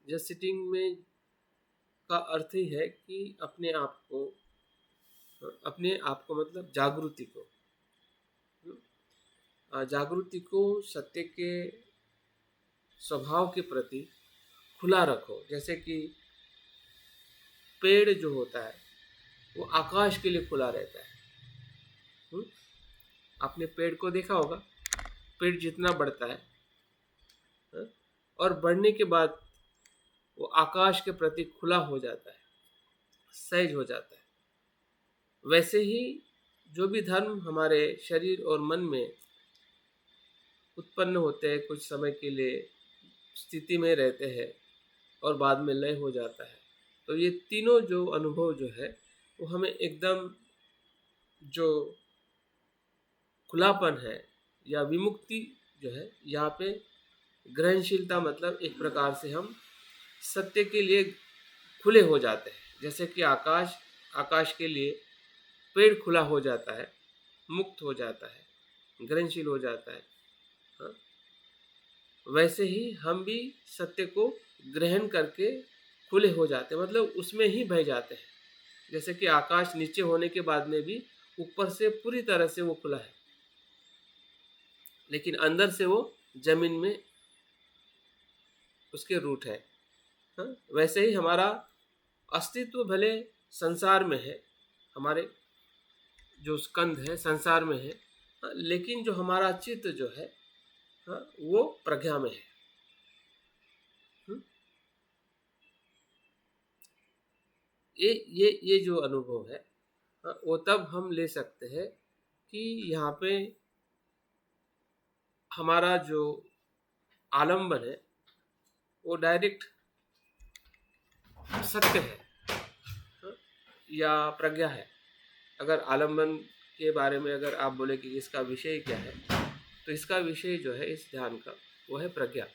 Just sitting में का अर्थ ही है कि अपने आप को मतलब जागृति को सत्य के स्वभाव के प्रति खुला रखो। जैसे कि पेड़ जो होता है वो आकाश के लिए खुला रहता है। आपने पेड़ को देखा होगा, पेड़ जितना बढ़ता है और बढ़ने के बाद वो आकाश के प्रति खुला हो जाता है, सहज हो जाता है। वैसे ही जो भी धर्म हमारे शरीर और मन में उत्पन्न होते हैं, कुछ समय के लिए स्थिति में रहते हैं और बाद में लय हो जाता है, तो ये तीनों जो अनुभव जो है वो हमें एकदम जो खुलापन है या विमुक्ति जो है, यहाँ पे ग्रहणशीलता मतलब एक प्रकार से हम सत्य के लिए खुले हो जाते हैं। जैसे कि आकाश के लिए पेड़ खुला हो जाता है, मुक्त हो जाता है, ग्रहणशील हो जाता है। हाँ? वैसे ही हम भी सत्य को ग्रहण करके खुले हो जाते हैं, मतलब उसमें ही बह जाते हैं। जैसे कि आकाश नीचे होने के बाद में भी ऊपर से पूरी तरह से वो खुला है, लेकिन अंदर से वो जमीन में उसके रूट है। हाँ? वैसे ही हमारा अस्तित्व भले संसार में है, हमारे जो स्कंध है संसार में है, लेकिन जो हमारा चित्त जो है वो प्रज्ञा में है। ये जो अनुभव है वो तब हम ले सकते हैं कि यहाँ पे हमारा जो आलंबन है वो डायरेक्ट सत्य है या प्रज्ञा है। अगर आलंबन के बारे में अगर आप बोले कि इसका विषय क्या है, तो इसका विषय जो है इस ध्यान का वो है प्रज्ञा।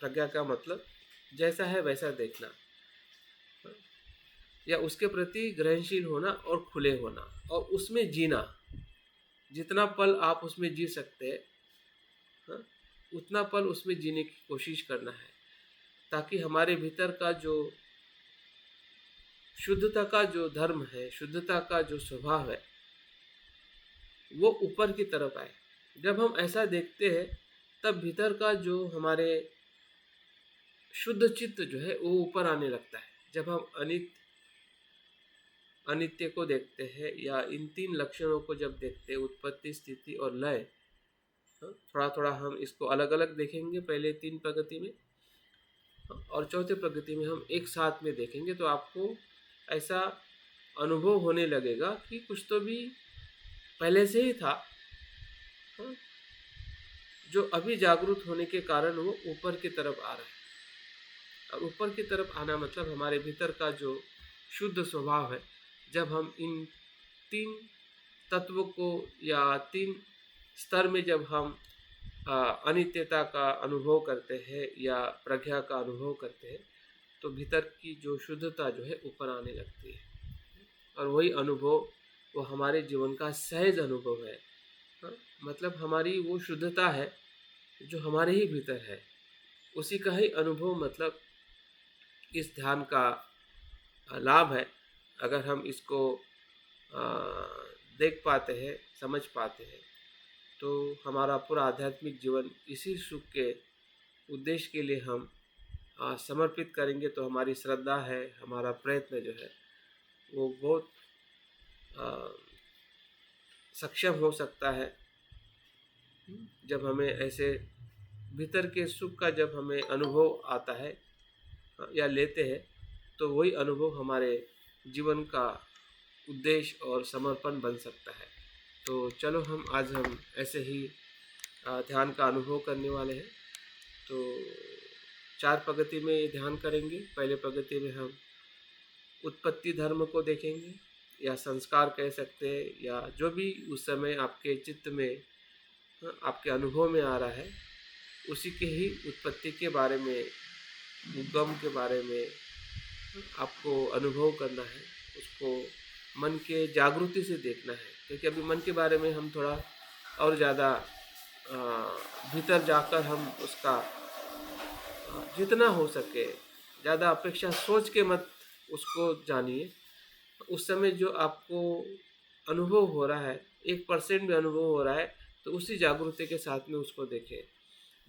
प्रज्ञा का मतलब जैसा है वैसा देखना, या उसके प्रति ग्रहणशील होना और खुले होना और उसमें जीना। जितना पल आप उसमें जी सकते हैं उतना पल उसमें जीने की कोशिश करना है, ताकि हमारे भीतर का जो शुद्धता का जो धर्म है, शुद्धता का जो स्वभाव है, वो ऊपर की तरफ आए। जब हम ऐसा देखते हैं तब भीतर का जो हमारे शुद्ध चित्त जो है वो ऊपर आने लगता है। जब हम अनित्य को देखते हैं या इन तीन लक्षणों को जब देखते हैं, उत्पत्ति, स्थिति और लय, थोड़ा थोड़ा हम इसको अलग अलग देखेंगे पहले तीन प्रगति में, और चौथे प्रगति में हम एक साथ में देखेंगे, तो आपको ऐसा अनुभव होने लगेगा कि कुछ तो भी पहले से ही था, जो अभी जागरूक होने के कारण वो ऊपर की तरफ आ रहा है। और ऊपर की तरफ आना मतलब हमारे भीतर का जो शुद्ध स्वभाव है, जब हम इन तीन तत्वों को या तीन स्तर में जब हम अनित्यता का अनुभव करते हैं या प्रज्ञा का अनुभव करते हैं, तो भीतर की जो शुद्धता जो है ऊपर आने लगती है, और वही अनुभव वो हमारे जीवन का सहज अनुभव है। मतलब हमारी वो शुद्धता है जो हमारे ही भीतर है, उसी का ही अनुभव मतलब इस ध्यान का लाभ है। अगर हम इसको देख पाते हैं, समझ पाते हैं, तो हमारा पूरा आध्यात्मिक जीवन इसी सुख के उद्देश्य के लिए हम समर्पित करेंगे, तो हमारी श्रद्धा है, हमारा प्रयत्न जो है वो बहुत सक्षम हो सकता है। जब हमें ऐसे भीतर के सुख का जब हमें अनुभव आता है या लेते हैं, तो वही अनुभव हमारे जीवन का उद्देश्य और समर्पण बन सकता है। तो चलो आज हम ऐसे ही ध्यान का अनुभव करने वाले हैं। तो 4 प्रगति में ये ध्यान करेंगे। पहले प्रगति में हम उत्पत्ति धर्म को देखेंगे, या संस्कार कह सकते हैं, या जो भी उस समय आपके चित्त में आपके अनुभव में आ रहा है, उसी के ही उत्पत्ति के बारे में, उद्गम के बारे में आपको अनुभव करना है। उसको मन के जागृति से देखना है, क्योंकि अभी मन के बारे में हम थोड़ा और ज़्यादा भीतर जाकर हम उसका जितना हो सके ज़्यादा अपेक्षा सोच के मत उसको जानिए। उस समय जो आपको अनुभव हो रहा है, 1% भी अनुभव हो रहा है, तो उसी जागृति के साथ में उसको देखें।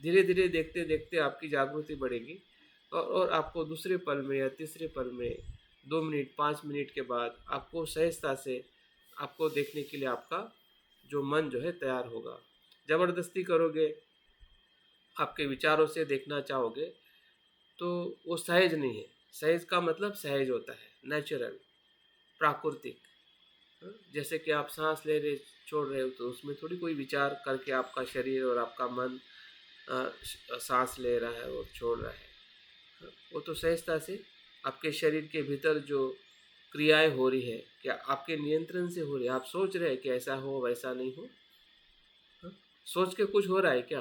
धीरे धीरे देखते देखते आपकी जागृति बढ़ेगी और आपको दूसरे पल में या तीसरे पल में 2 मिनट 5 मिनट के बाद आपको सहजता से आपको देखने के लिए आपका जो मन जो है तैयार होगा। ज़बरदस्ती करोगे, आपके विचारों से देखना चाहोगे, तो वो सहज नहीं है। सहज का मतलब सहज होता है, नेचुरल, प्राकृतिक। जैसे कि आप सांस ले रहे छोड़ रहे हो, तो उसमें थोड़ी कोई विचार करके आपका शरीर और आपका मन सांस ले रहा है और छोड़ रहा है। वो तो सहजता से आपके शरीर के भीतर जो क्रियाएं हो रही है, क्या आपके नियंत्रण से हो रही है? आप सोच रहे हैं कि ऐसा हो वैसा नहीं हो? सोच के कुछ हो रहा है क्या?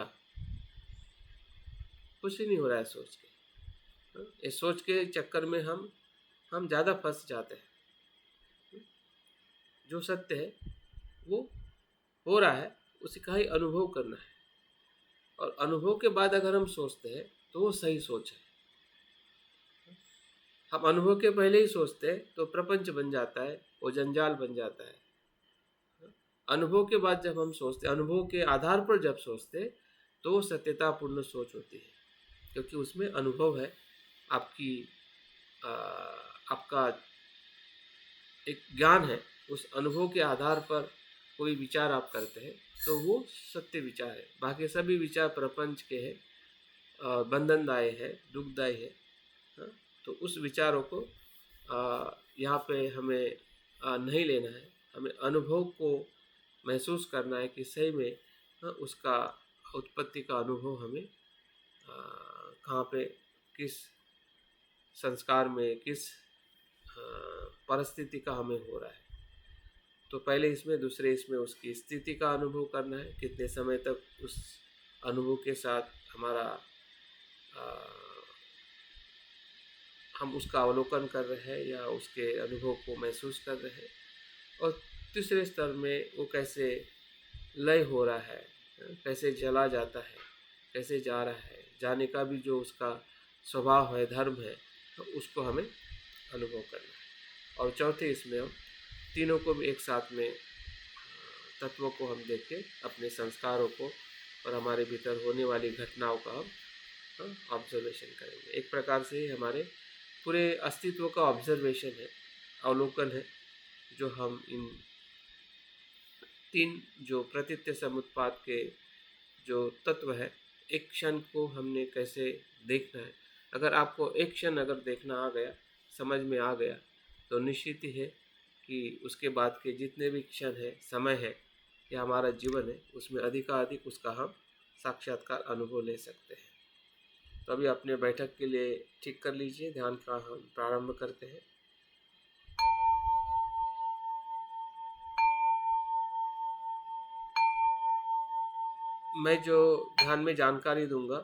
कुछ ही नहीं हो रहा है सोच के। ये सोच के चक्कर में हम ज़्यादा फंस जाते हैं। जो सत्य है वो हो रहा है, उसी का ही अनुभव करना है। और अनुभव के बाद अगर हम सोचते हैं तो वो सही सोच है। हम अनुभव के पहले ही सोचते हैं तो प्रपंच बन जाता है, वो जंजाल बन जाता है। अनुभव के बाद जब हम सोचते, अनुभव के आधार पर जब सोचते, तो वो सत्यतापूर्ण सोच होती है, क्योंकि उसमें अनुभव है, आपकी आपका एक ज्ञान है। उस अनुभव के आधार पर कोई विचार आप करते हैं तो वो सत्य विचार है। बाकी सभी विचार प्रपंच के हैं, बंधनदायी है, दुखदायी है। तो उस विचारों को यहाँ पे हमें नहीं लेना है। हमें अनुभव को महसूस करना है कि सही में उसका उत्पत्ति का अनुभव हमें कहाँ पे, किस संस्कार में, किस परिस्थिति का हमें हो रहा है। तो पहले इसमें, दूसरे इसमें उसकी स्थिति का अनुभव करना है, कितने समय तक उस अनुभव के साथ हमारा हम उसका अवलोकन कर रहे हैं या उसके अनुभव को महसूस कर रहे हैं। और तीसरे स्तर में वो कैसे लय हो रहा है, कैसे चला जाता है, कैसे जा रहा है, जाने का भी जो उसका स्वभाव है, धर्म है, तो उसको हमें अनुभव करना है। और चौथे इसमें हम तीनों को भी एक साथ में, तत्वों को हम देख के अपने संस्कारों को और हमारे भीतर होने वाली घटनाओं का हम ऑब्जर्वेशन करेंगे। एक प्रकार से हमारे पूरे अस्तित्व का ऑब्जर्वेशन है, अवलोकन है, जो हम इन 3 जो प्रतीत्य समुत्पाद के जो तत्व है, एक क्षण को हमने कैसे देखना है। अगर आपको एक क्षण अगर देखना आ गया, समझ में आ गया, तो निश्चित ही है कि उसके बाद के जितने भी क्षण है, समय है या हमारा जीवन है, उसमें अधिकाधिक उसका हम साक्षात्कार अनुभव ले सकते हैं। तो अभी अपने बैठक के लिए ठीक कर लीजिए, ध्यान का हम प्रारंभ करते हैं। मैं जो ध्यान में जानकारी दूंगा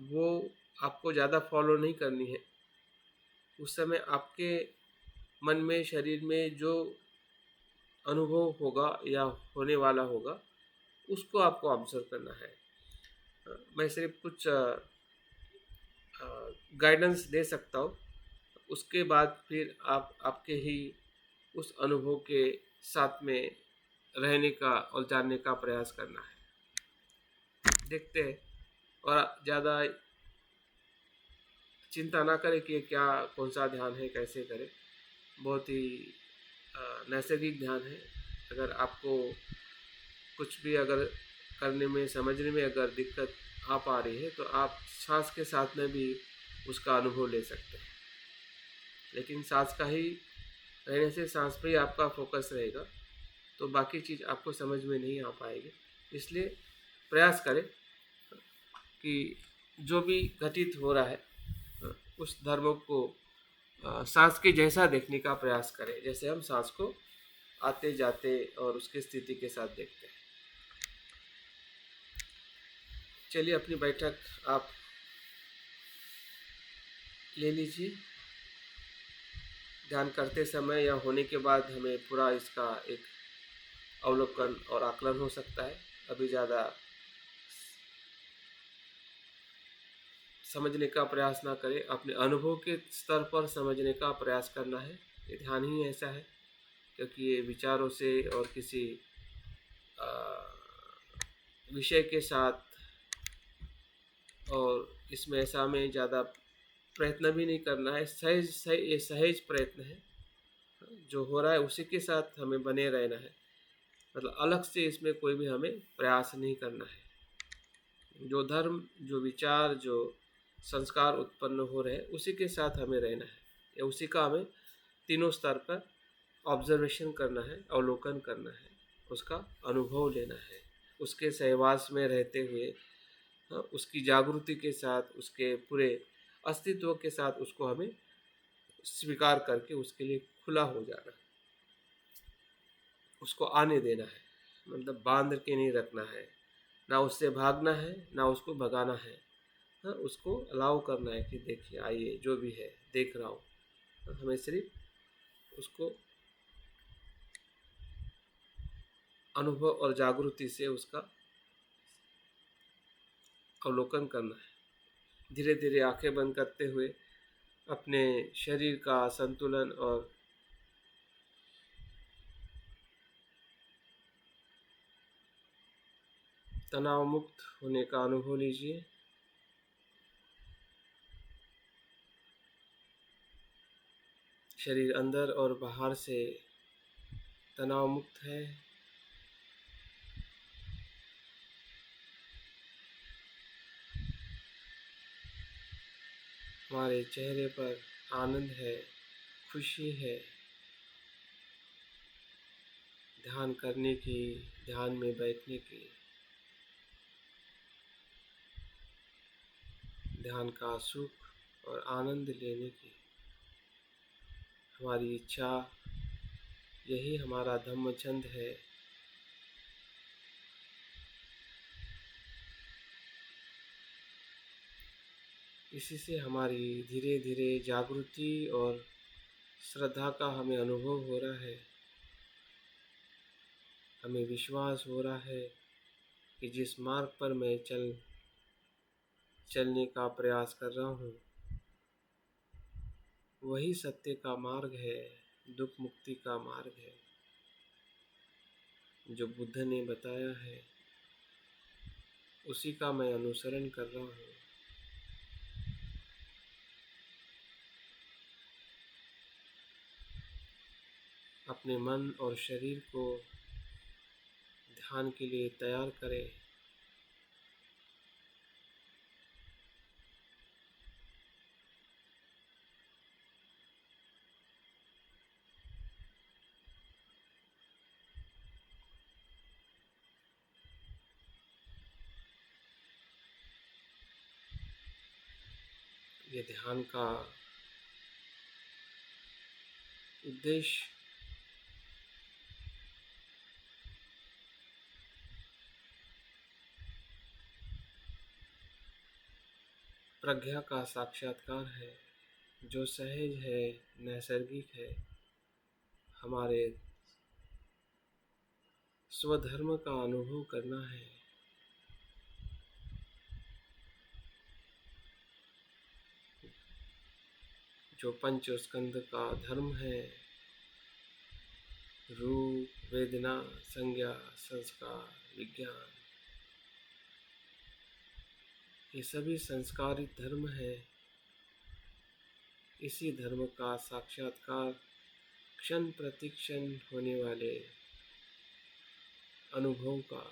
वो आपको ज़्यादा फॉलो नहीं करनी है। उस समय आपके मन में, शरीर में जो अनुभव होगा या होने वाला होगा, उसको आपको ऑब्जर्व करना है। मैं सिर्फ कुछ गाइडेंस दे सकता हूँ, उसके बाद फिर आप आपके ही उस अनुभव के साथ में रहने का और जानने का प्रयास करना है। देखते हैं, और ज़्यादा चिंता ना करें कि क्या कौन सा ध्यान है, कैसे करें। बहुत ही नैसर्गिक ध्यान है। अगर आपको कुछ भी अगर करने में, समझने में अगर दिक्कत आ पा रही है, तो आप सांस के साथ में भी उसका अनुभव ले सकते हैं। लेकिन सांस का ही रहने से, सांस पे ही आपका फोकस रहेगा, तो बाकी चीज़ आपको समझ में नहीं आ पाएगी। इसलिए प्रयास करें कि जो भी घटित हो रहा है, उस धर्म को सांस के जैसा देखने का प्रयास करें, जैसे हम सांस को आते जाते और उसकी स्थिति के साथ देखते हैं। चलिए, अपनी बैठक आप ले लीजिए। ध्यान करते समय या होने के बाद हमें पूरा इसका एक अवलोकन और आकलन हो सकता है। अभी ज़्यादा समझने का प्रयास ना करें, अपने अनुभव के स्तर पर समझने का प्रयास करना है। ये ध्यान ही ऐसा है, क्योंकि ये विचारों से और किसी विषय के साथ और इसमें ऐसा में ज़्यादा प्रयत्न भी नहीं करना है। ये सहज प्रयत्न है, जो हो रहा है उसी के साथ हमें बने रहना है। मतलब अलग से इसमें कोई भी हमें प्रयास नहीं करना है। जो धर्म, जो विचार, जो संस्कार उत्पन्न हो रहे हैं उसी के साथ हमें रहना है, या उसी का हमें तीनों स्तर पर ऑब्जर्वेशन करना है, अवलोकन करना है, उसका अनुभव लेना है, उसके सहवास में रहते हुए उसकी जागृति के साथ, उसके पूरे अस्तित्व के साथ उसको हमें स्वीकार करके उसके लिए खुला हो जाना है, उसको आने देना है। मतलब बांध के नहीं रखना है, ना उससे भागना है ना उसको भगाना है। हाँ, उसको अलाउ करना है कि देखिए, आइए, जो भी है देख रहा हूँ। हमें सिर्फ उसको अनुभव और जागृति से उसका अवलोकन करना है। धीरे धीरे आंखें बंद करते हुए अपने शरीर का संतुलन और तनाव मुक्त होने का अनुभव लीजिए। शरीर अंदर और बाहर से तनाव मुक्त है। हमारे चेहरे पर आनंद है, खुशी है ध्यान करने की, ध्यान में बैठने की, ध्यान का सुख और आनंद लेने की। हमारी इच्छा, यही हमारा धम्मचंद है। इसी से हमारी धीरे धीरे जागृति और श्रद्धा का हमें अनुभव हो रहा है। हमें विश्वास हो रहा है कि जिस मार्ग पर मैं चलने का प्रयास कर रहा हूँ वही सत्य का मार्ग है, दुख मुक्ति का मार्ग है, जो बुद्ध ने बताया है उसी का मैं अनुसरण कर रहा हूँ। अपने मन और शरीर को ध्यान के लिए तैयार करें। ये ध्यान का उद्देश्य प्रज्ञा का साक्षात्कार है, जो सहज है, नैसर्गिक है। हमारे स्वधर्म का अनुभव करना है। जो पंच स्कंद का धर्म है, रूप, वेदना, संज्ञा, संस्कार, विज्ञान, ये सभी संस्कारित धर्म है। इसी धर्म का साक्षात्कार क्षण प्रतिक्षण होने वाले अनुभव का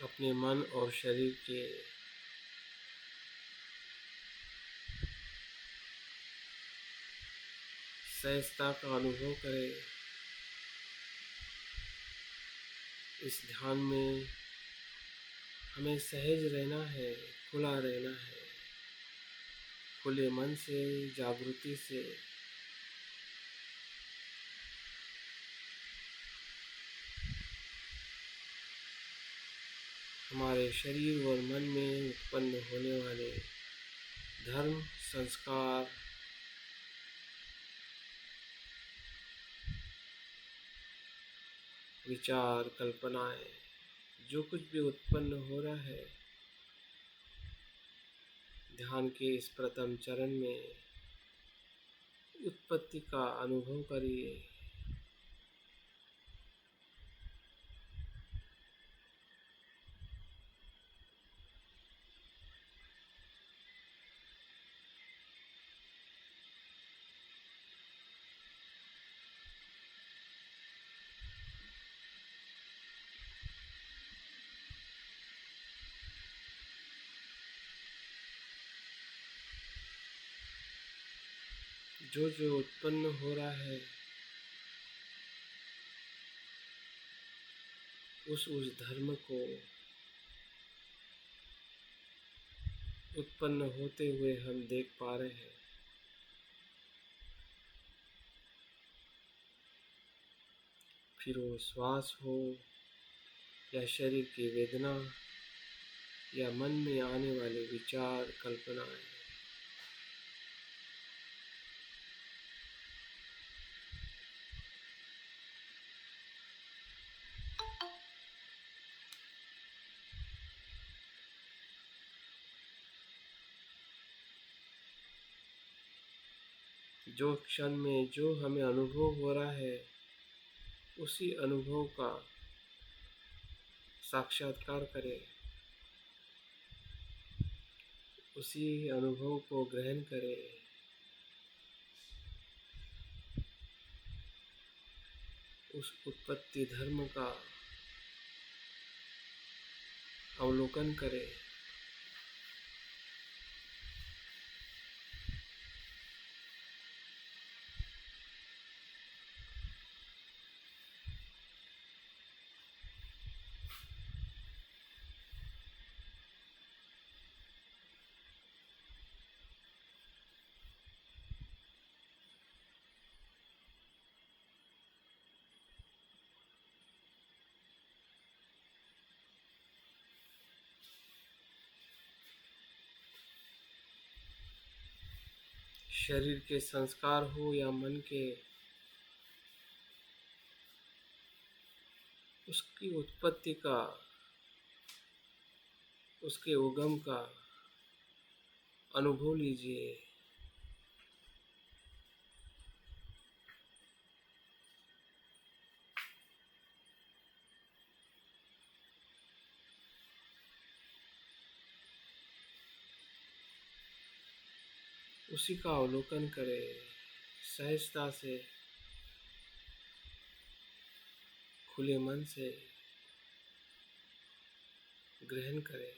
अपने मन और शरीर के सहजता का अनुभव करें। इस ध्यान में हमें सहज रहना है, खुला रहना है, खुले मन से, जागृति से। हमारे शरीर और मन में उत्पन्न होने वाले धर्म, संस्कार, विचार, कल्पनाएं, जो कुछ भी उत्पन्न हो रहा है, ध्यान के इस प्रथम चरण में उत्पत्ति का अनुभव करिए। जो जो उत्पन्न हो रहा है, उस धर्म को उत्पन्न होते हुए हम देख पा रहे हैं। फिर वो श्वास हो या शरीर की वेदना या मन में आने वाले विचार, कल्पनाएं, जो क्षण में जो हमें अनुभव हो रहा है, उसी अनुभव का साक्षात्कार करें, उसी अनुभव को ग्रहण करें। उस उत्पत्ति धर्म का अवलोकन करें। शरीर के संस्कार हो या मन के, उसकी उत्पत्ति का, उसके उगम का अनुभव लीजिए। उसी का अवलोकन करें, सहजता से, खुले मन से ग्रहण करें।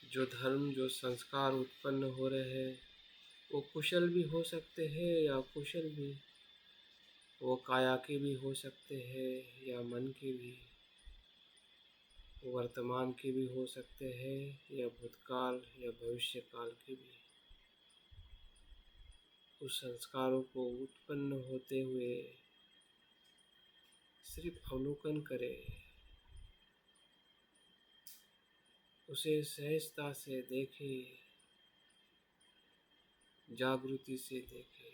जो धर्म, जो संस्कार उत्पन्न हो रहे हैं, वो कुशल भी हो सकते हैं या अकुशल भी। वो काया के भी हो सकते हैं या मन के भी, वर्तमान के भी हो सकते हैं या भूतकाल या भविष्य काल के भी। उस संस्कारों को उत्पन्न होते हुए सिर्फ अवलोकन करें, उसे सहजता से देखें, जागृति से देखें।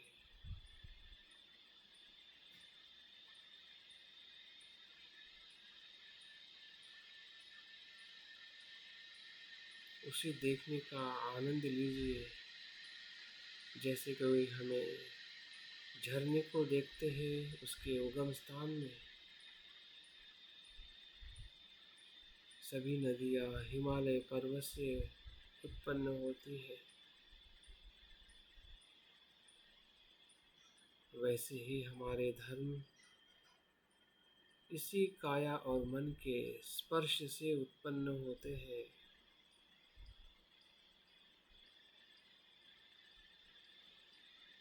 उसे देखने का आनंद लीजिए, जैसे कोई हमें झरने को देखते हैं उसके उगम स्थान में। सभी नदियाँ हिमालय पर्वत से उत्पन्न होती है, वैसे ही हमारे धर्म इसी काया और मन के स्पर्श से उत्पन्न होते हैं।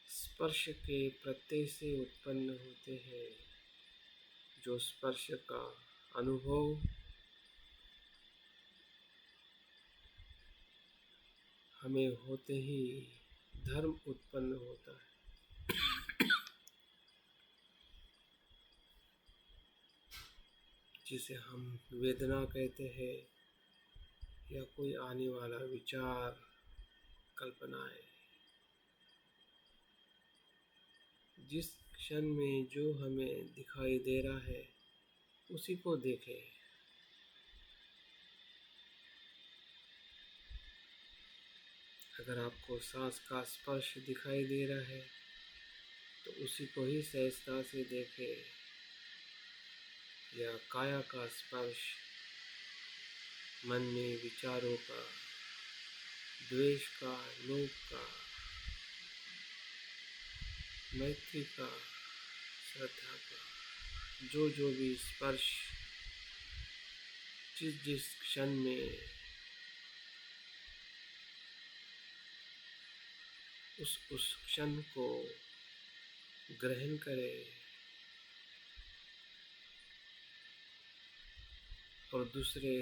स्पर्श के प्रत्यय से उत्पन्न होते हैं, जो स्पर्श का अनुभव हमें होते ही धर्म उत्पन्न होता है। जिसे हम वेदना कहते हैं, या कोई आने वाला विचार, कल्पनाएं। जिस क्षण में जो हमें दिखाई दे रहा है उसी को देखें। अगर आपको सांस का स्पर्श दिखाई दे रहा है तो उसी को ही सहजता से देखें, या काया का स्पर्श मन में विचारों का, द्वेष का, लोभ का, मैत्री का, श्रद्धा का, जो भी स्पर्श जिस क्षण में उस क्षण को ग्रहण करें और दूसरे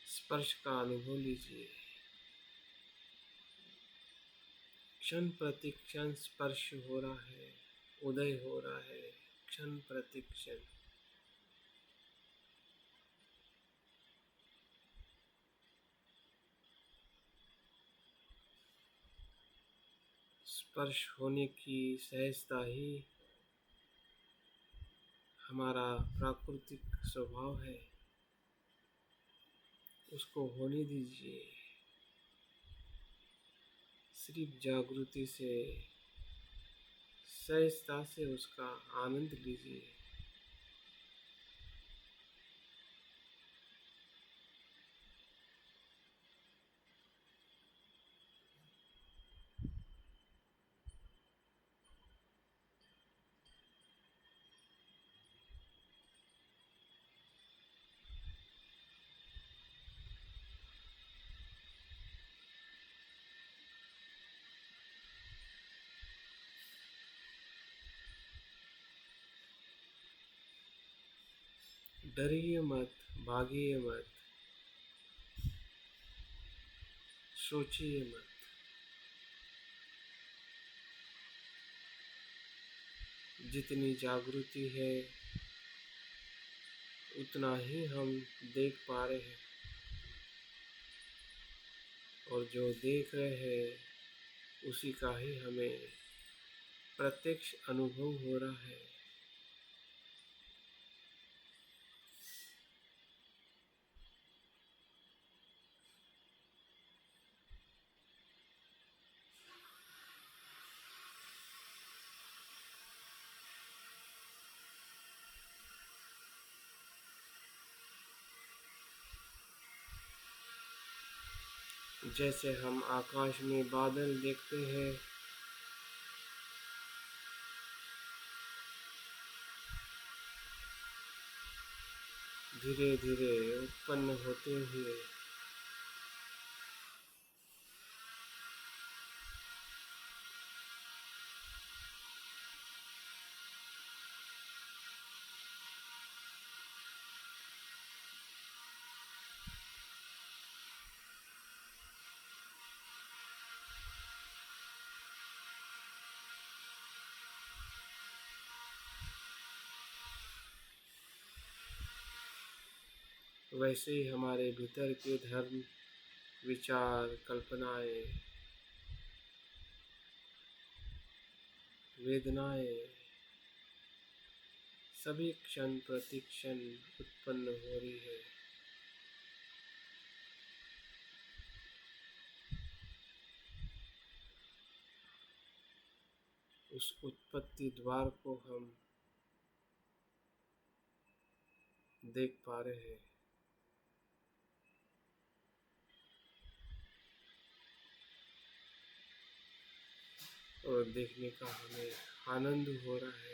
स्पर्श का अनुभव लीजिए। क्षण प्रति क्षण स्पर्श हो रहा है, उदय हो रहा है, क्षण प्रति क्षण। स्पर्श होने की सहजता ही हमारा प्राकृतिक स्वभाव है, उसको होने दीजिए। सिर्फ जागृति से, सहजता से उसका आनंद लीजिए। डरिए मत, भागिए मत, सोचिए मत। जितनी जागृति है उतना ही हम देख पा रहे हैं, और जो देख रहे हैं उसी का ही हमें प्रत्यक्ष अनुभव हो रहा है। जैसे हम आकाश में बादल देखते हैं, धीरे धीरे उत्पन्न होते हुए, वैसे ही हमारे भीतर के धर्म, विचार, कल्पनाएं, वेदनाएं सभी क्षण प्रति क्षण उत्पन्न हो रही है। उस उत्पत्ति द्वार को हम देख पा रहे हैं। और देखने का हमें आनंद हो रहा है।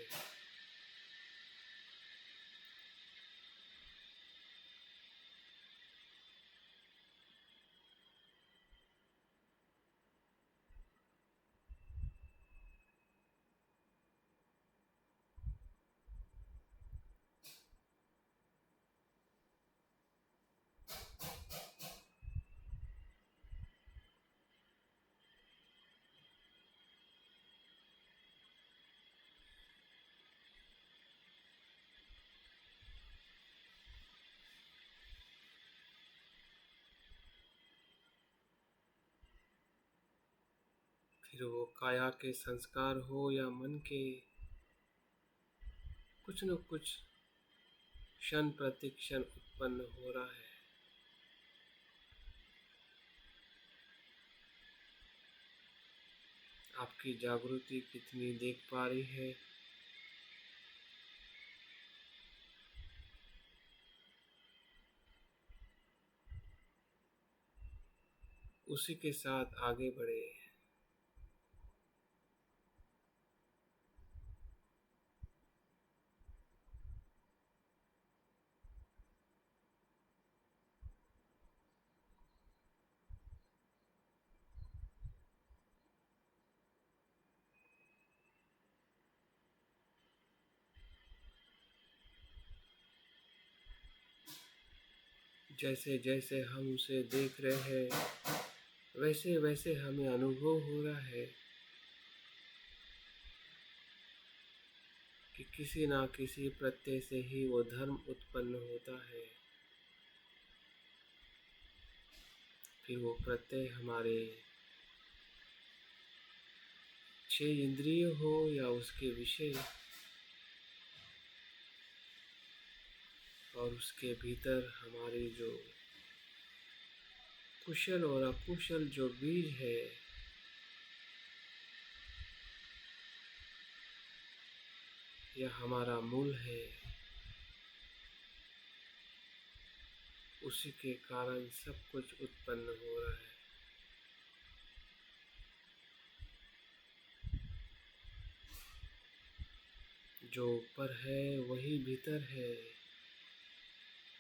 फिर वो काया के संस्कार हो या मन के, कुछ न कुछ क्षण प्रति क्षण उत्पन्न हो रहा है। आपकी जागृति कितनी देख पा रही है, उसी के साथ आगे बढ़े। जैसे जैसे हम उसे देख रहे हैं, वैसे वैसे हमें अनुभव हो रहा है कि किसी ना किसी प्रत्यय से ही वो धर्म उत्पन्न होता है। फिर वो प्रत्यय हमारे 6 इंद्रिय हो या उसके विषय, और उसके भीतर हमारी जो कुशल और अकुशल जो बीज है, यह हमारा मूल है, उसी के कारण सब कुछ उत्पन्न हो रहा है। जो ऊपर है वही भीतर है,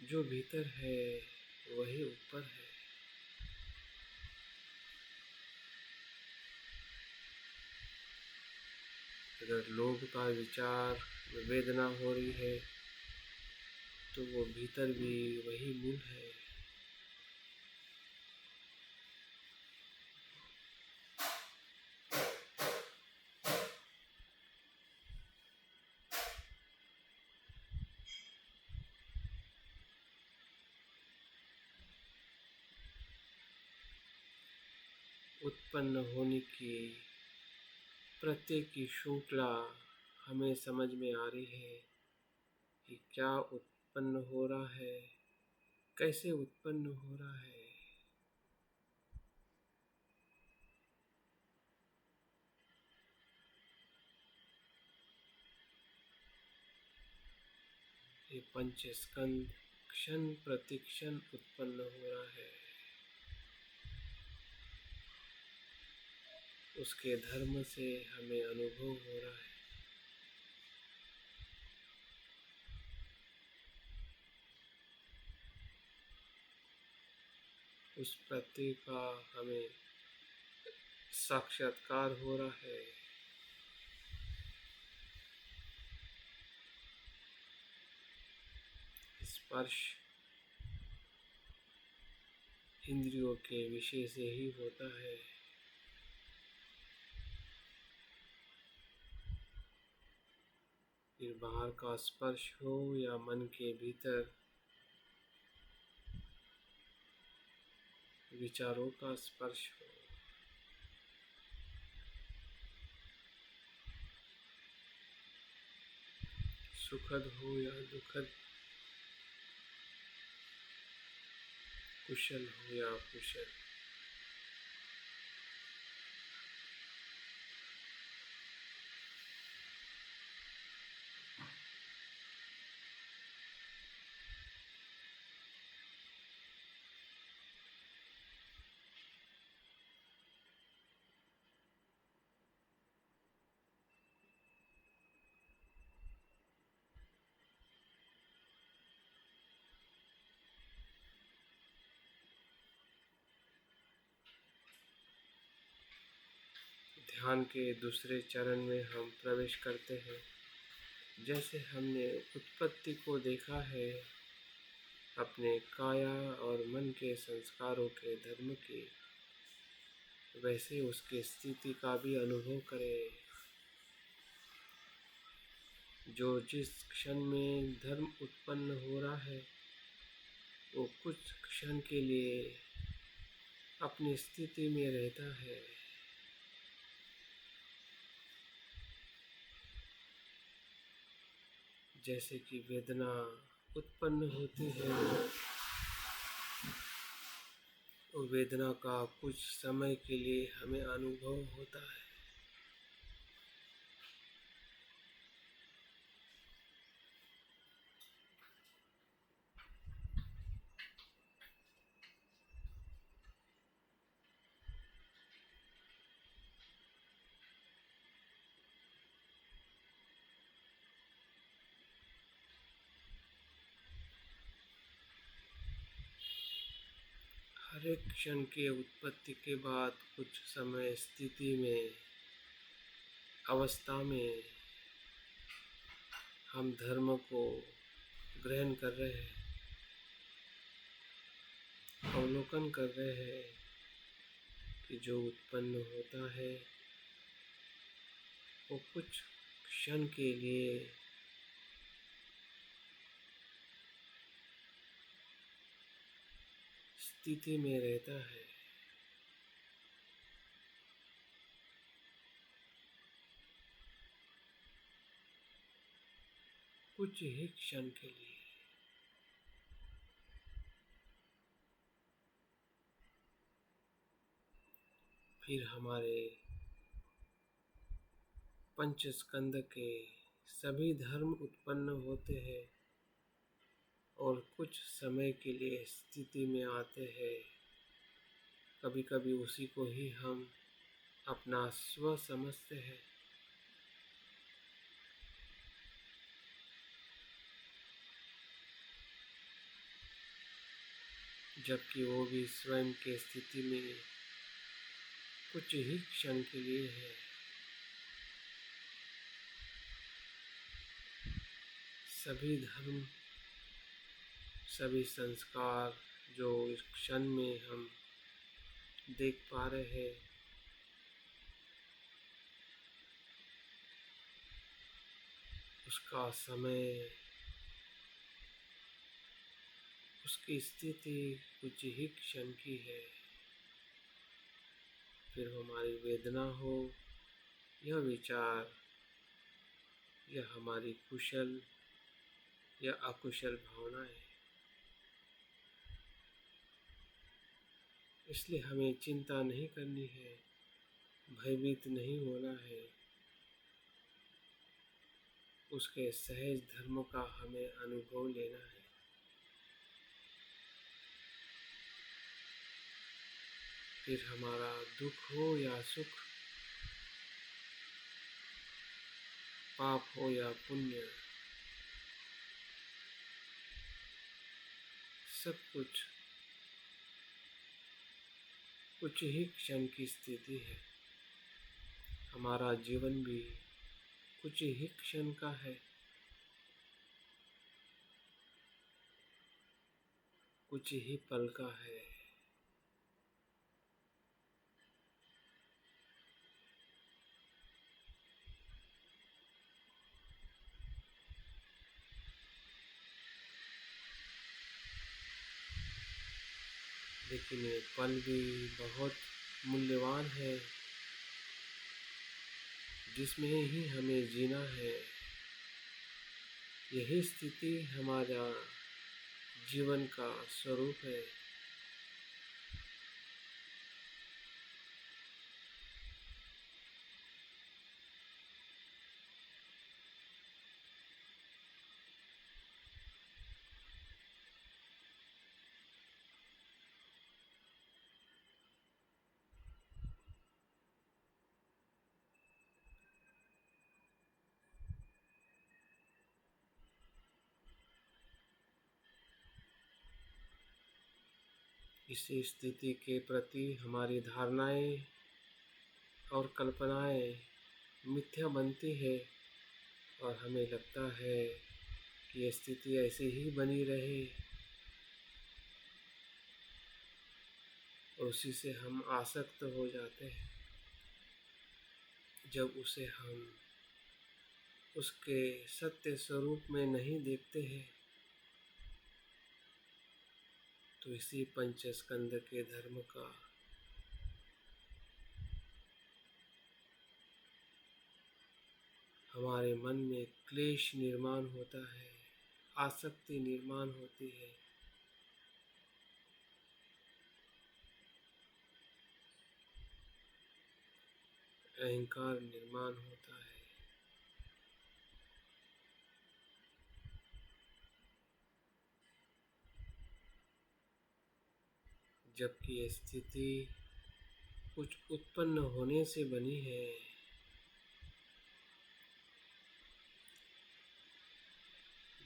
जो भीतर है वही ऊपर है। अगर लोभ का विचार वेदना हो रही है तो वो भीतर भी वही मूल है। उत्पन्न होने की प्रत्येक की श्रृंखला हमें समझ में आ रही है कि क्या उत्पन्न हो रहा है, कैसे उत्पन्न हो रहा है। ये पंच स्कंद क्षण प्रति क्षण उत्पन्न हो रहा है। उसके धर्म से हमें अनुभव हो रहा है। उस प्रत्यय का हमें साक्षात्कार हो रहा है। स्पर्श इंद्रियों के विषय से ही होता है। फिर बाहर का स्पर्श हो या मन के भीतर विचारों का स्पर्श हो, सुखद हो या दुखद, कुशल हो या अकुशल, ध्यान के दूसरे चरण में हम प्रवेश करते हैं। जैसे हमने उत्पत्ति को देखा है अपने काया और मन के संस्कारों के धर्म की, वैसे उसकी स्थिति का भी अनुभव करें। जो जिस क्षण में धर्म उत्पन्न हो रहा है वो कुछ क्षण के लिए अपनी स्थिति में रहता है। जैसे कि वेदना उत्पन्न होती है, वो वेदना का कुछ समय के लिए हमें अनुभव होता है। हर एक क्षण के उत्पत्ति के बाद कुछ समय स्थिति में, अवस्था में हम धर्म को ग्रहण कर रहे हैं, अवलोकन कर रहे हैं कि जो उत्पन्न होता है वो कुछ क्षण के लिए स्थिति में रहता है। कुछ ही क्षण के लिए। फिर हमारे पंच स्कंद के सभी धर्म उत्पन्न होते हैं और कुछ समय के लिए स्थिति में आते हैं। कभी कभी उसी को ही हम अपना स्व समझते हैं, जबकि वो भी स्वयं के स्थिति में कुछ ही क्षण के लिए है। सभी धर्म, सभी संस्कार जो इस क्षण में हम देख पा रहे हैं, उसका समय, उसकी स्थिति कुछ ही क्षण की है। फिर हमारी वेदना हो या विचार या हमारी कुशल या अकुशल भावनाएं, इसलिए हमें चिंता नहीं करनी है, भयभीत नहीं होना है। उसके सहज धर्म का हमें अनुभव लेना है। फिर हमारा दुख हो या सुख, पाप हो या पुण्य, सब कुछ ही क्षण की स्थिति है। हमारा जीवन भी कुछ ही क्षण का है, कुछ ही पल का है। लेकिन ये पल भी बहुत मूल्यवान है, जिसमें ही हमें जीना है। यही स्थिति हमारा जीवन का स्वरूप है। इसी स्थिति के प्रति हमारी धारणाएं और कल्पनाएं मिथ्या बनती है और हमें लगता है कि ये स्थिति ऐसी ही बनी रहे और उसी से हम आसक्त हो जाते हैं। जब उसे हम उसके सत्य स्वरूप में नहीं देखते हैं तो इसी पंचस्कंद के धर्म का हमारे मन में क्लेश निर्माण होता है, आसक्ति निर्माण होती है। अहंकार निर्माण होता है। जबकि ये स्थिति कुछ उत्पन्न होने से बनी है।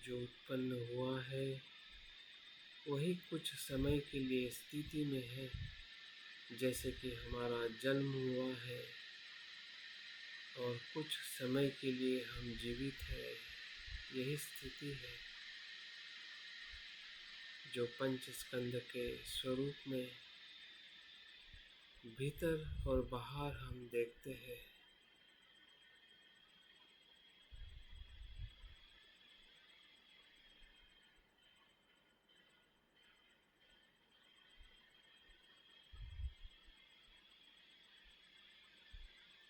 जो उत्पन्न हुआ है वही कुछ समय के लिए स्थिति में है, जैसे कि हमारा जन्म हुआ है और कुछ समय के लिए हम जीवित हैं। यही स्थिति है जो पंचस्कंद के स्वरूप में भीतर और बाहर हम देखते हैं।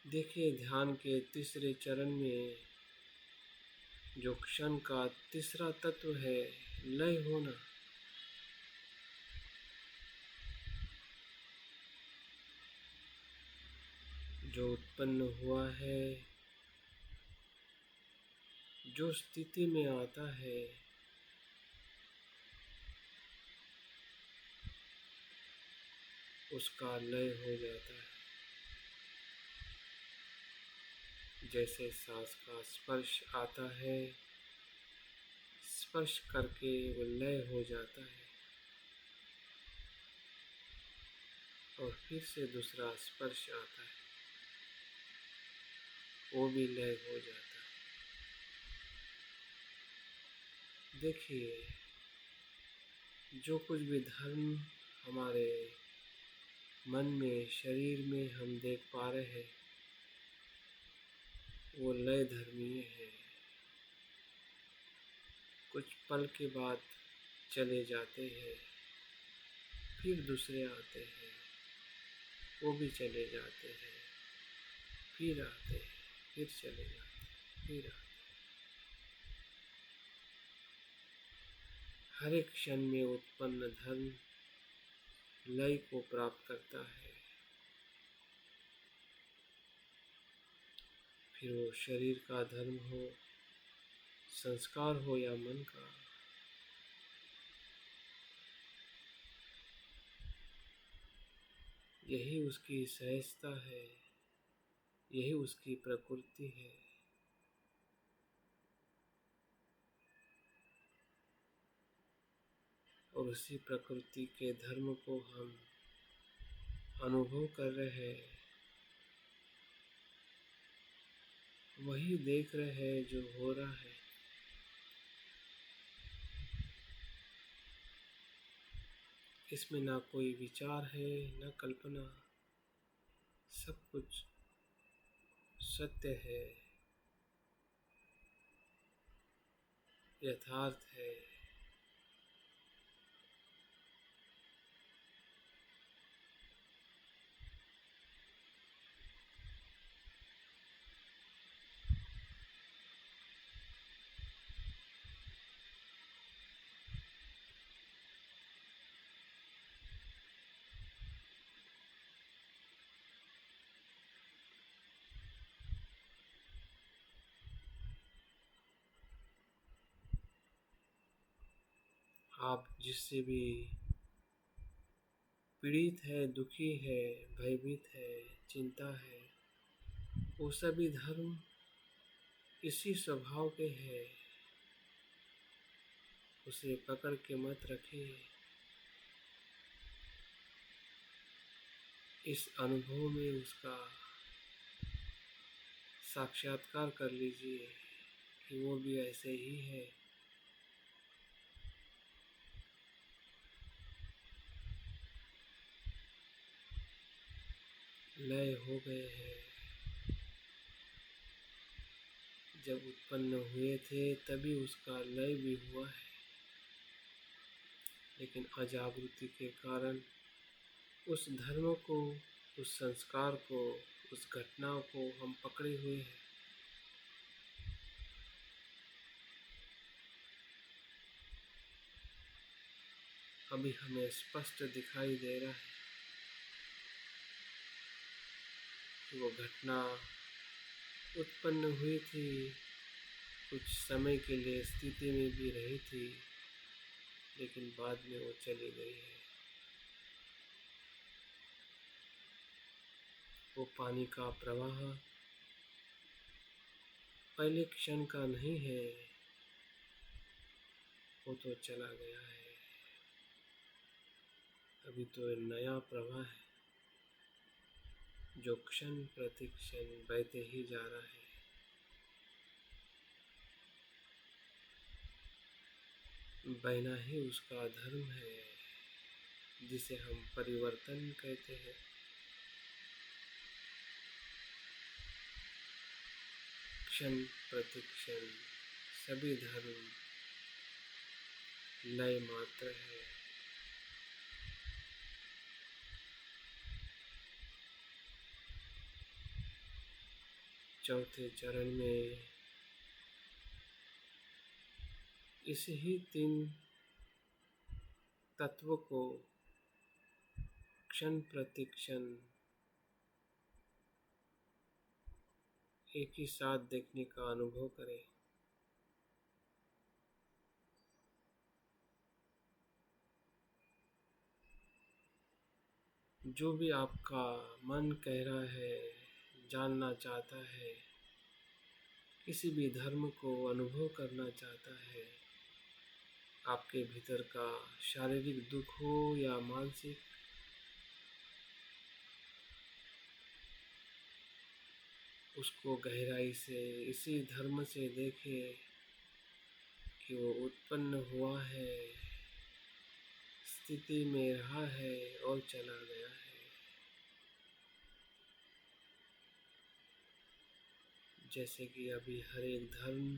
देखिए, ध्यान के तीसरे चरण में जो क्षण का तीसरा तत्व है, लय होना, जो उत्पन्न हुआ है, जो स्थिति में आता है, उसका लय हो जाता है। जैसे सांस का स्पर्श आता है, स्पर्श करके वो लय हो जाता है और फिर से दूसरा स्पर्श आता है, वो भी लय हो जाता है। देखिए, जो कुछ भी धर्म हमारे मन में, शरीर में हम देख पा रहे हैं, वो लय धर्मीय है। कुछ पल के बाद चले जाते हैं, फिर दूसरे आते हैं, वो भी चले जाते हैं, फिर आते हैं, फिर चले जाते हैं, फिर आते हैं। हर एक क्षण में उत्पन्न धर्म लय को प्राप्त करता है। फिर वो शरीर का धर्म हो, संस्कार हो या मन का, यही उसकी सहजता है, यही उसकी प्रकृति है। और उसी प्रकृति के धर्म को हम अनुभव कर रहे हैं, वही देख रहे हैं जो हो रहा है। इसमें ना कोई विचार है, ना कल्पना, सब कुछ सत्य है, यथार्थ है। आप जिससे भी पीड़ित है, दुखी है, भयभीत है, चिंता है, वो सभी धर्म इसी स्वभाव के हैं। उसे पकड़ के मत रखिए। इस अनुभव में उसका साक्षात्कार कर लीजिए कि वो भी ऐसे ही है। लय हो गए हैं। जब उत्पन्न हुए थे तभी उसका लय भी हुआ है, लेकिन अजागृति के कारण उस धर्म को, उस संस्कार को, उस घटना को हम पकड़े हुए हैं। अभी हमें स्पष्ट दिखाई दे रहा है कि वो घटना उत्पन्न हुई थी, कुछ समय के लिए स्थिति में भी रही थी, लेकिन बाद में वो चली गई है। वो पानी का प्रवाह पहले क्षण का नहीं है, वो तो चला गया है। अभी तो नया प्रवाह है जो क्षण प्रति क्षण बहते ही जा रहा है। बहना ही उसका धर्म है, जिसे हम परिवर्तन कहते हैं। क्षण प्रति क्षण सभी धर्म लय मात्र है। चौथे चरण में इस ही 3 तत्व को क्षण प्रति क्षण एक ही साथ देखने का अनुभव करें। जो भी आपका मन कह रहा है, जानना चाहता है, किसी भी धर्म को अनुभव करना चाहता है, आपके भीतर का शारीरिक दुख हो या मानसिक, उसको गहराई से इसी धर्म से देखें कि वो उत्पन्न हुआ है, स्थिति में रहा है और चला गया है। जैसे कि अभी हर एक धर्म,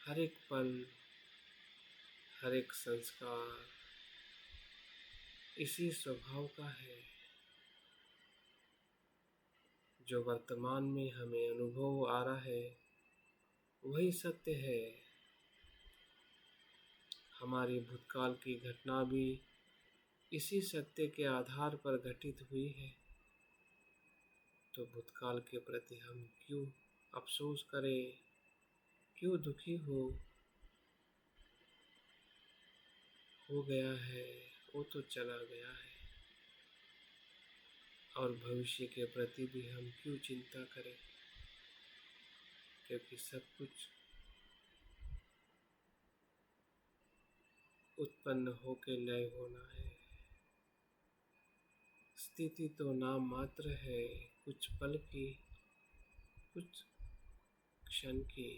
हर एक पल, हर एक संस्कार इसी स्वभाव का है। जो वर्तमान में हमें अनुभव आ रहा है वही सत्य है। हमारी भूतकाल की घटना भी इसी सत्य के आधार पर घटित हुई है। तो भूतकाल के प्रति हम क्यों अफसोस करें, क्यों दुखी हो गया है, वो तो चला गया है। और भविष्य के प्रति भी हम क्यों चिंता करें, क्योंकि सब कुछ उत्पन्न होके लय होना है। स्थिति तो नाम मात्र है, कुछ पल की, कुछ क्षण की।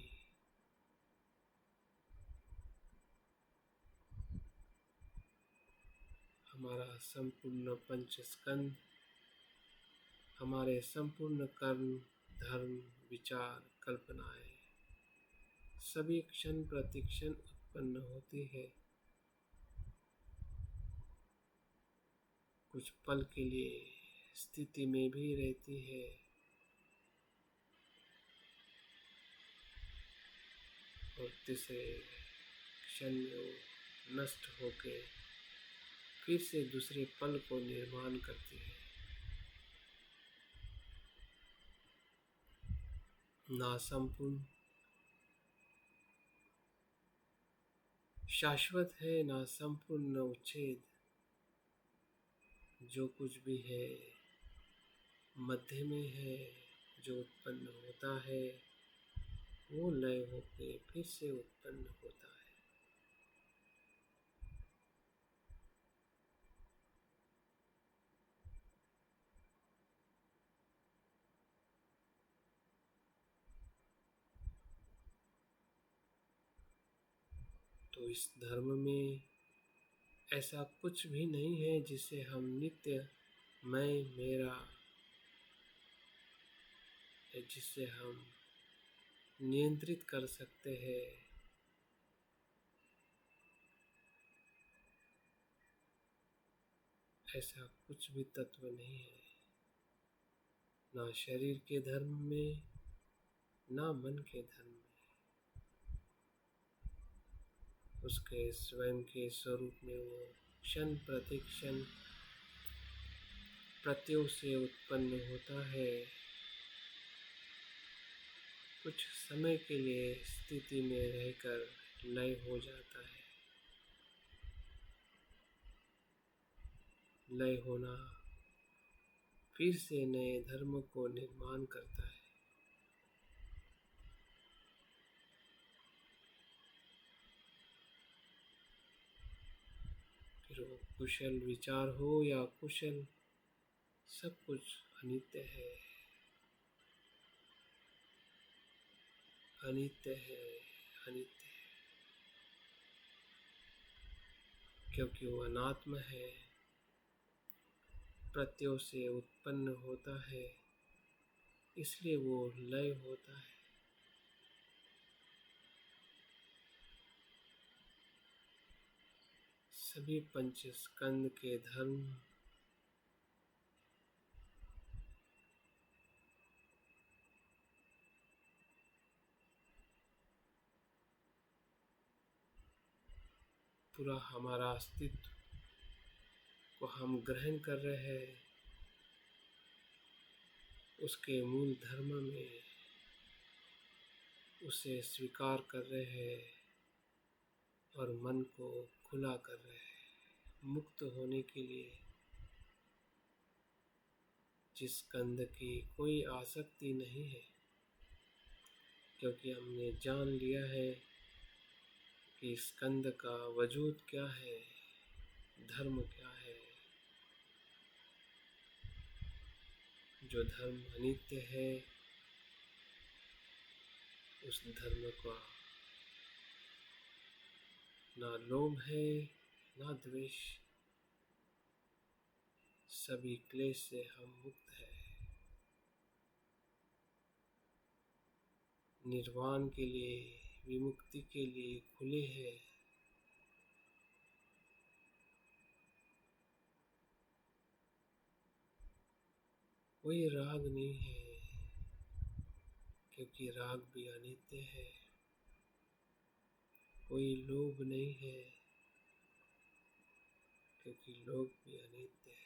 हमारा संपूर्ण पंचस्कंद, हमारे संपूर्ण कर्म, धर्म, विचार, कल्पनाएं सभी क्षण प्रति क्षण उत्पन्न होती है। कुछ पल के लिए स्थिति में भी रहती है और तीसरे क्षण में नष्ट होके फिर से दूसरे पल को निर्माण करती है। ना संपूर्ण शाश्वत है, ना संपूर्ण उच्छेद। जो कुछ भी है मध्य में है। जो उत्पन्न होता है वो लय होके फिर से उत्पन्न होता है। तो इस धर्म में ऐसा कुछ भी नहीं है जिसे हम नित्य मैं मेरा, जिससे हम नियंत्रित कर सकते हैं। ऐसा कुछ भी तत्व नहीं है, ना शरीर के धर्म में, ना मन के धर्म में। उसके स्वयं के स्वरूप में वो क्षण प्रतिक्षण प्रत्ययों से उत्पन्न होता है, कुछ समय के लिए स्थिति में रहकर लय हो जाता है। लय होना फिर से नए धर्म को निर्माण करता है। फिर वो कुशल विचार हो या कुशल, सब कुछ अनित्य है, अनित्य है, अनित्य है, क्योंकि वो अनात्म है, प्रत्ययों से उत्पन्न होता है, इसलिए वो लय होता है। सभी पंच स्कंद के धर्म पूरा हमारा अस्तित्व को हम ग्रहण कर रहे हैं, उसके मूल धर्म में उसे स्वीकार कर रहे हैं और मन को खुला कर रहे हैं मुक्त होने के लिए। जिस स्कंद की कोई आसक्ति नहीं है, क्योंकि हमने जान लिया है कि स्कंद का वजूद क्या है, धर्म क्या है। जो धर्म अनित्य है, उस धर्म का ना लोभ है, ना द्वेष, सभी क्लेश से हम मुक्त हैं। निर्वाण के लिए, विमुक्ति के लिए खुले हैं। कोई राग नहीं है, क्योंकि राग भी अनित्य है। कोई लोभ नहीं है, क्योंकि लोभ भी अनित्य है।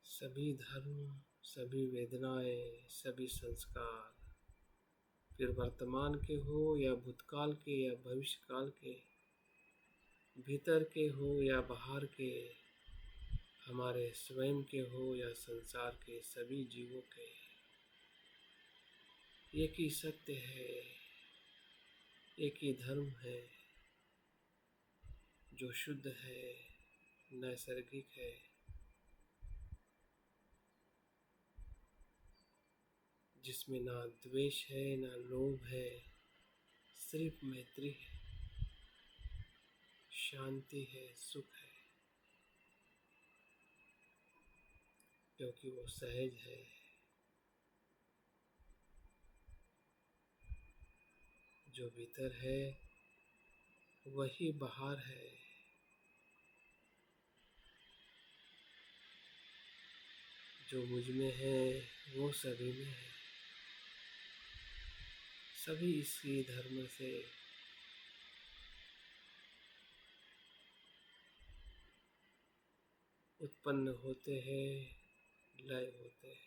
सभी धर्म, सभी वेदनाएं, सभी संस्कार, फिर वर्तमान के हो या भूतकाल के या भविष्यकाल के, भीतर के हो या बाहर के, हमारे स्वयं के हो या संसार के सभी जीवों के, एक ही सत्य है, एक ही धर्म है, जो शुद्ध है, नैसर्गिक है, जिसमें ना द्वेष है, ना लोभ है, सिर्फ मैत्री है, शांति है, सुख है, क्योंकि वो सहज है। जो भीतर है वही बाहर है। जो मुझ में है वो सभी में है। सभी इसी धर्म से उत्पन्न होते हैं, लय होते हैं।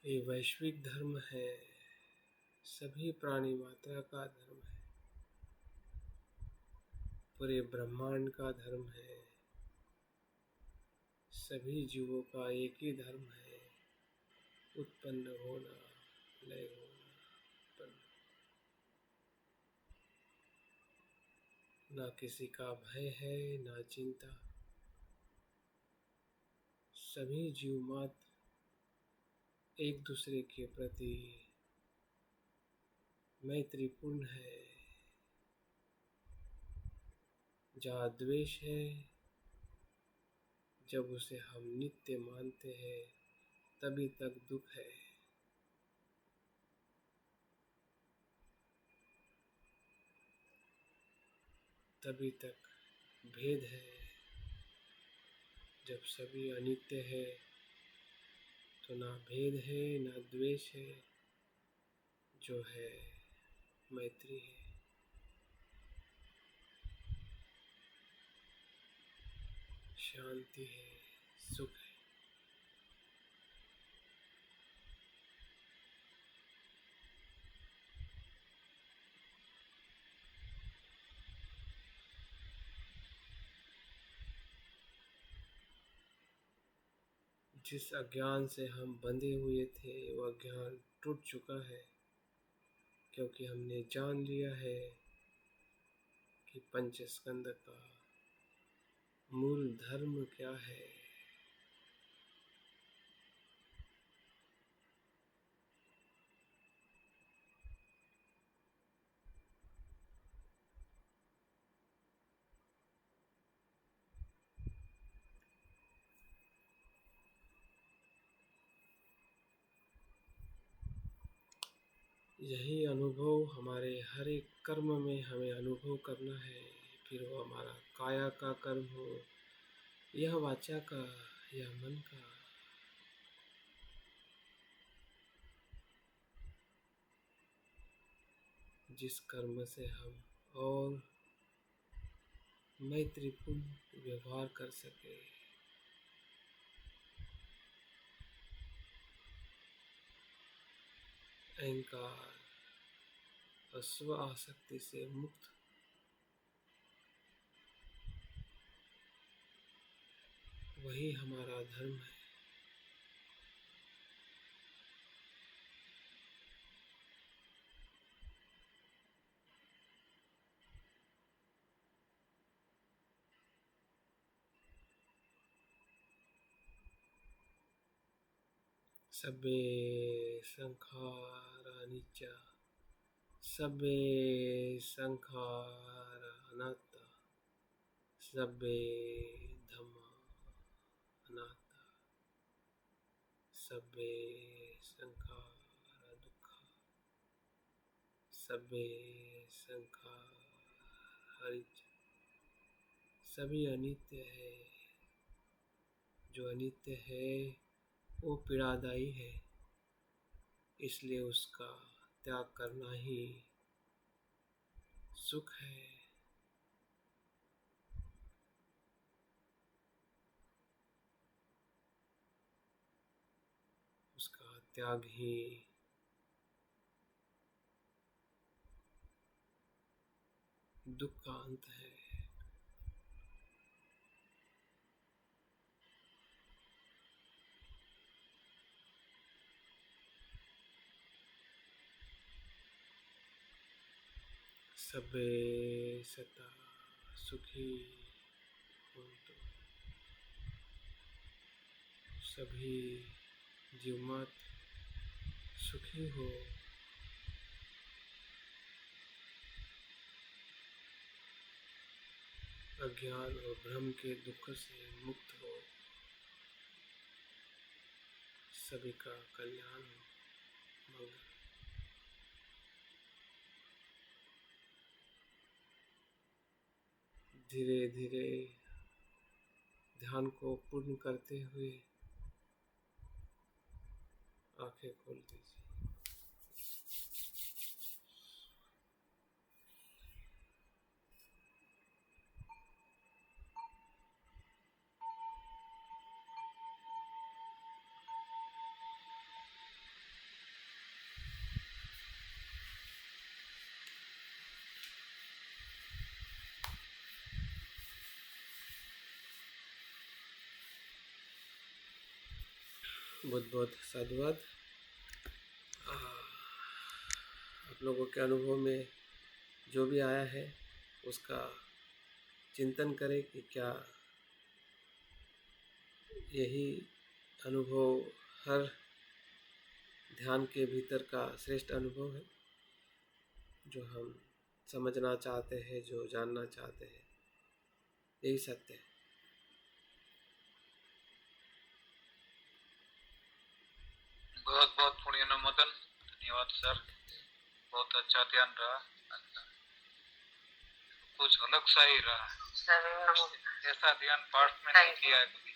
ये वैश्विक धर्म है, सभी प्राणी मात्रा का धर्म है, पूरे ब्रह्मांड का धर्म है, सभी जीवों का एक ही धर्म है, उत्पन्न होना, लय होना, उत्पन्न। ना किसी का भय है, ना चिंता। सभी जीव मात्र एक दूसरे के प्रति मैत्रीपूर्ण है। जहाँ द्वेष है, जब उसे हम नित्य मानते हैं, तभी तक दुख है। तभी तक भेद है। जब सभी अनित्य है, तो ना भेद है, ना द्वेष है, जो है मैत्री है। शांति है, सुख है। जिस अज्ञान से हम बंधे हुए थे, वह अज्ञान टूट चुका है, क्योंकि हमने जान लिया है कि पंचस्कंद का मूल धर्म क्या है। यही अनुभव हमारे हर एक कर्म में हमें अनुभव करना है। फिर वो हमारा काया का कर्म हो, यह वाचा का, या मन का। जिस कर्म से हम और मैत्रीपूर्ण व्यवहार कर सके, अहंकार और स्व आसक्ति से मुक्त, वही हमारा धर्म है। सब्बे संखारा अनिच्चा, सब्बे संखारा अनात्ता, सब्बे धम्मा अनात्ता, सब्बे संखारा दुक्खा, सब्बे संखारा अनिच्चा। सभी अनित्य है। जो अनित्य है वो पीड़ादायी है, इसलिए उसका त्याग करना ही सुख है। उसका त्याग ही दुख का अंत है। सब्बे सता सुखी होन्तु। सभी जीवात्मा सुखी हो। अज्ञान और भ्रम के दुख से मुक्त हो। सभी का कल्याण हो, मंगल। धीरे धीरे ध्यान को पूर्ण करते हुए आंखें खोल दीजिए। बहुत बहुत साधुवाद। आप लोगों के अनुभव में जो भी आया है उसका चिंतन करें कि क्या यही अनुभव हर ध्यान के भीतर का श्रेष्ठ अनुभव है, जो हम समझना चाहते हैं, जो जानना चाहते हैं, यही सत्य है। बहुत बहुत पुण्य अनुमोदन, धन्यवाद सर, बहुत अच्छा ध्यान रहा, कुछ अलग सा ही रहा, ऐसा ध्यान पाठ में नहीं किया है कभी।